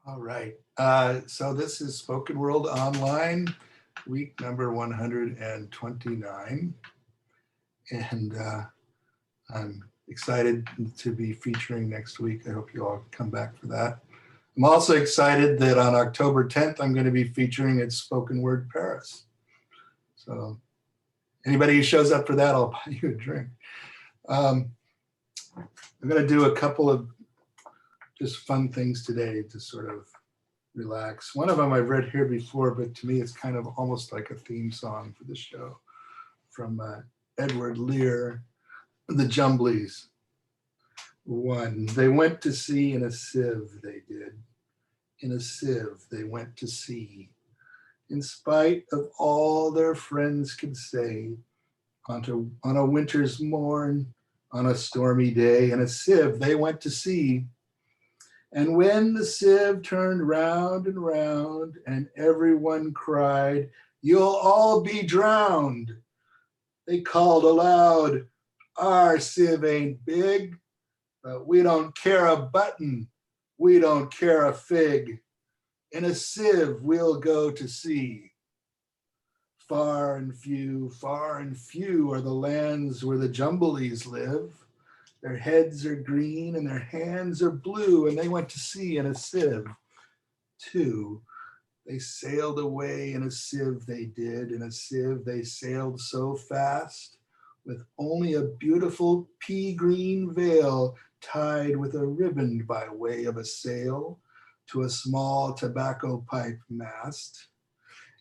All right. So this is Spoken World Online, week number 129. And I'm excited to be featuring next week. I hope you all come back for that. I'm also excited that on October 10th, I'm going to be featuring at Spoken Word Paris. So anybody who shows up for that, I'll buy you a drink. I'm going to do a couple of just fun things today to sort of relax. One of them I've read here before, but to me it's kind of almost like a theme song for the show, from Edward Lear, The Jumblies. One, they went to sea in a sieve, they did. In a sieve they went to sea. In spite of all their friends could say, on a winter's morn, on a stormy day, in a sieve they went to sea. And when the sieve turned round and round, and everyone cried, "You'll all be drowned," they called aloud, "Our sieve ain't big, but we don't care a button, we don't care a fig. In a sieve we'll go to sea." Far and few are the lands where the Jumblies live. Their heads are green and their hands are blue, and they went to sea in a sieve. Two, they sailed away in a sieve, they did. In a sieve they sailed so fast, with only a beautiful pea-green veil tied with a ribbon by way of a sail to a small tobacco pipe mast.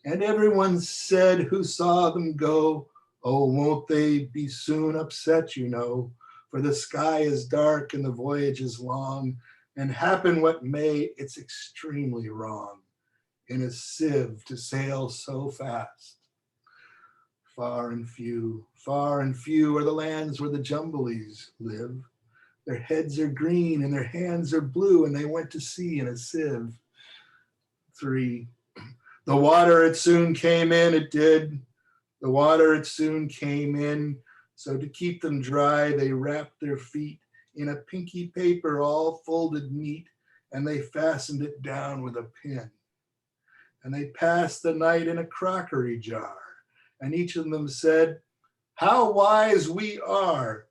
And everyone said who saw them go, "Oh, won't they be soon upset, you know? For the sky is dark and the voyage is long, and happen what may, it's extremely wrong in a sieve to sail so fast." Far and few are the lands where the Jumblies live. Their heads are green and their hands are blue, and they went to sea in a sieve. Three, the water it soon came in, it did. The water it soon came in. So to keep them dry, they wrapped their feet in a pinky paper all folded neat, and they fastened it down with a pin. And they passed the night in a crockery jar, and each of them said, "How wise we are!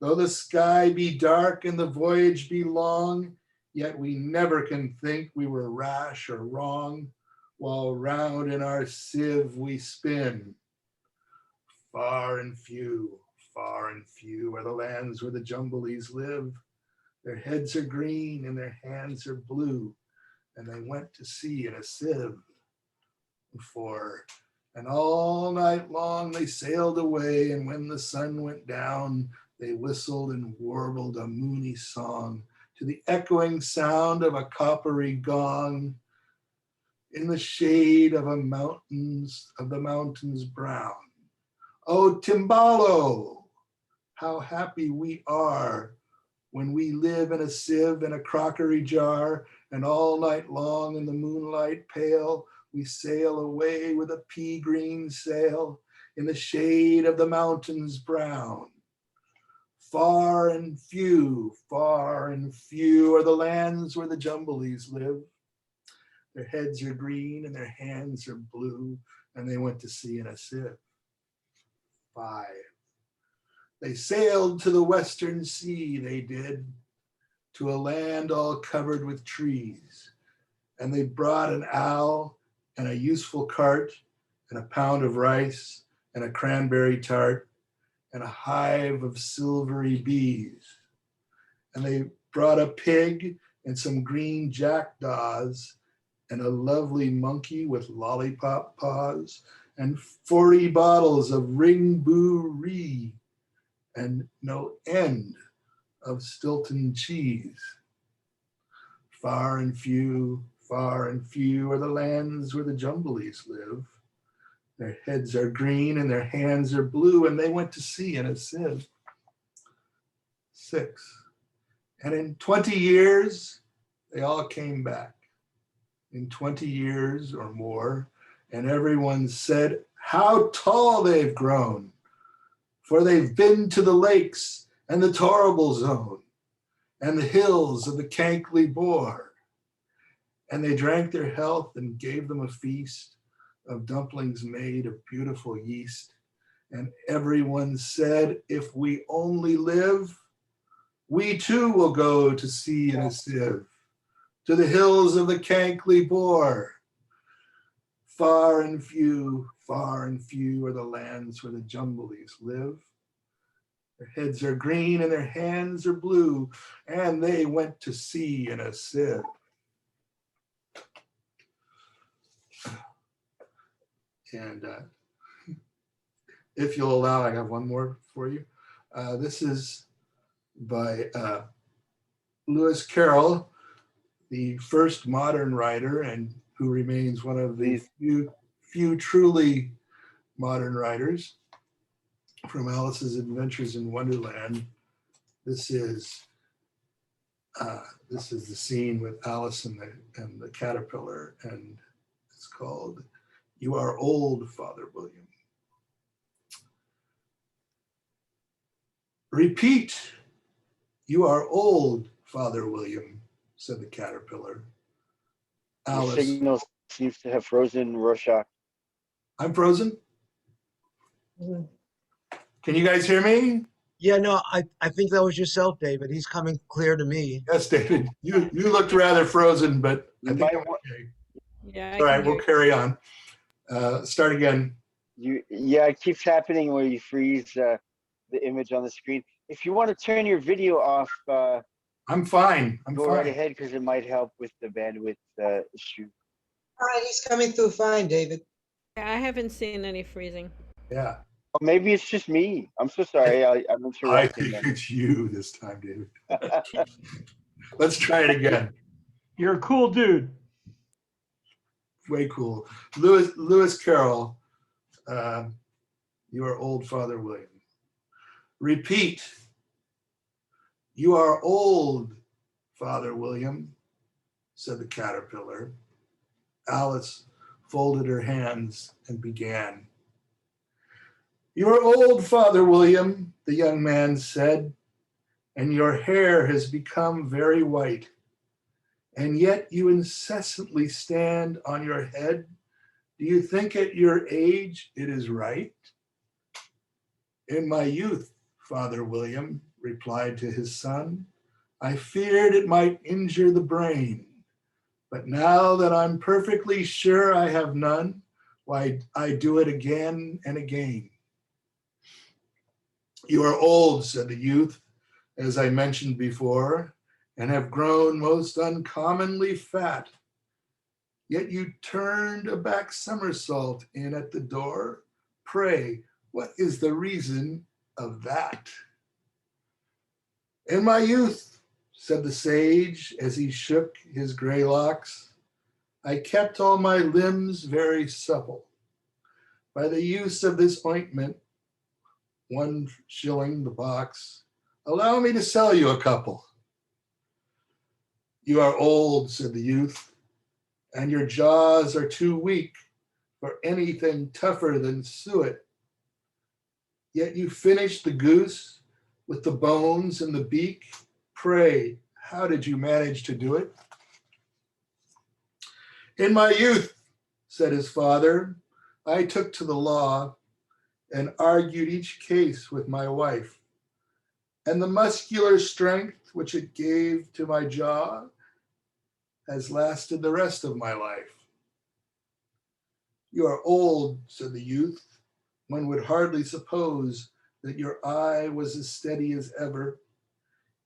Though the sky be dark and the voyage be long, yet we never can think we were rash or wrong, while round in our sieve we spin." Far and few are the lands where the Jumblies live. Their heads are green and their hands are blue, and they went to sea in a sieve. Four, and all night long they sailed away, and when the sun went down, they whistled and warbled a moony song to the echoing sound of a coppery gong in the shade of the mountains brown. "Oh, Timbalo, how happy we are when we live in a sieve in a crockery jar, and all night long in the moonlight pale, we sail away with a pea-green sail in the shade of the mountains brown." Far and few are the lands where the Jumblies live. Their heads are green and their hands are blue, and they went to sea in a sieve. Five, they sailed to the western sea, they did, to a land all covered with trees. And they brought an owl and a useful cart and a pound of rice and a cranberry tart and a hive of silvery bees. And they brought a pig and some green jackdaws and a lovely monkey with lollipop paws and 40 bottles of ring-boo-ree and no end of Stilton cheese. Far and few are the lands where the Jumblies live. Their heads are green and their hands are blue, and they went to sea in a sieve. Six, and in 20 years, they all came back. In 20 years or more, and everyone said how tall they've grown, for they've been to the lakes and the Torrible Zone and the hills of the Cankley Boar. And they drank their health and gave them a feast of dumplings made of beautiful yeast. And everyone said, if we only live, we too will go to sea in a sieve, to the hills of the Cankly Boar. Far and few are the lands where the Jumblies live. Their heads are green and their hands are blue, and they went to sea in a sieve. And if you'll allow, I have one more for you. This is by Lewis Carroll, the first modern writer, and who remains one of the few truly modern writers, from Alice's Adventures in Wonderland. This is the scene with Alice and the caterpillar, and it's called "You Are Old, Father William." Repeat, "You are old, Father William," said the caterpillar. Alice. The signal seems to have frozen, Roarshock. I'm frozen? Can you guys hear me? Yeah, no, I think that was yourself, David. He's coming clear to me. Yes, David. You looked rather frozen, but I think I'm okay. Yeah. All right, we'll carry on. Start again. Yeah, it keeps happening where you freeze the image on the screen. If you want to turn your video off, I'm fine. go right ahead, because it might help with the bandwidth issue. All right, he's coming through fine, David. I haven't seen any freezing. Yeah. Or maybe it's just me. I'm so sorry. I'm interrupting. I think it's you this time, David. Let's try it again. You're a cool dude. Way cool. Lewis Carroll, You Are Old, Father William. Repeat, "You are old, Father William," said the caterpillar. Alice folded her hands and began. "You are old, Father William," the young man said, "and your hair has become very white. And yet you incessantly stand on your head. Do you think at your age it is right?" "In my youth, Father William," replied to his son, "I feared it might injure the brain. But now that I'm perfectly sure I have none, why, I do it again and again." "You are old," said the youth, "as I mentioned before, and have grown most uncommonly fat. Yet you turned a back somersault in at the door. Pray, what is the reason of that?" "In my youth," said the sage as he shook his gray locks, "I kept all my limbs very supple. By the use of this ointment, 1 shilling the box, allow me to sell you a couple." "You are old," said the youth, "and your jaws are too weak for anything tougher than suet. Yet you finished the goose with the bones and the beak. Pray, how did you manage to do it?" "In my youth," said his father, "I took to the law and argued each case with my wife, and the muscular strength which it gave to my jaw has lasted the rest of my life." "You are old," said the youth. "One would hardly suppose that your eye was as steady as ever.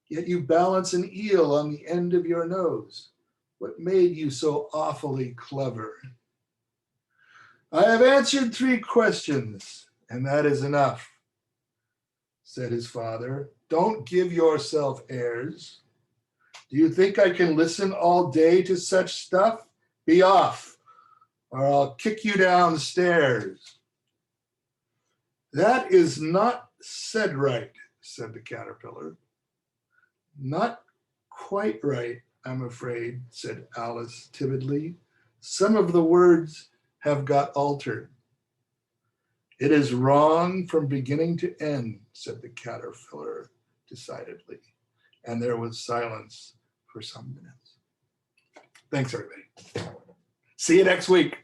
Yet you balance an eel on the end of your nose. What made you so awfully clever?" "I have answered 3 questions, and that is enough," said his father. "Don't give yourself airs. Do you think I can listen all day to such stuff? Be off, or I'll kick you downstairs." "That is not said right," said the caterpillar. "Not quite right, I'm afraid," said Alice timidly. "Some of the words have got altered." "It is wrong from beginning to end," said the caterpillar decidedly, and there was silence for some minutes. Thanks, everybody. See you next week.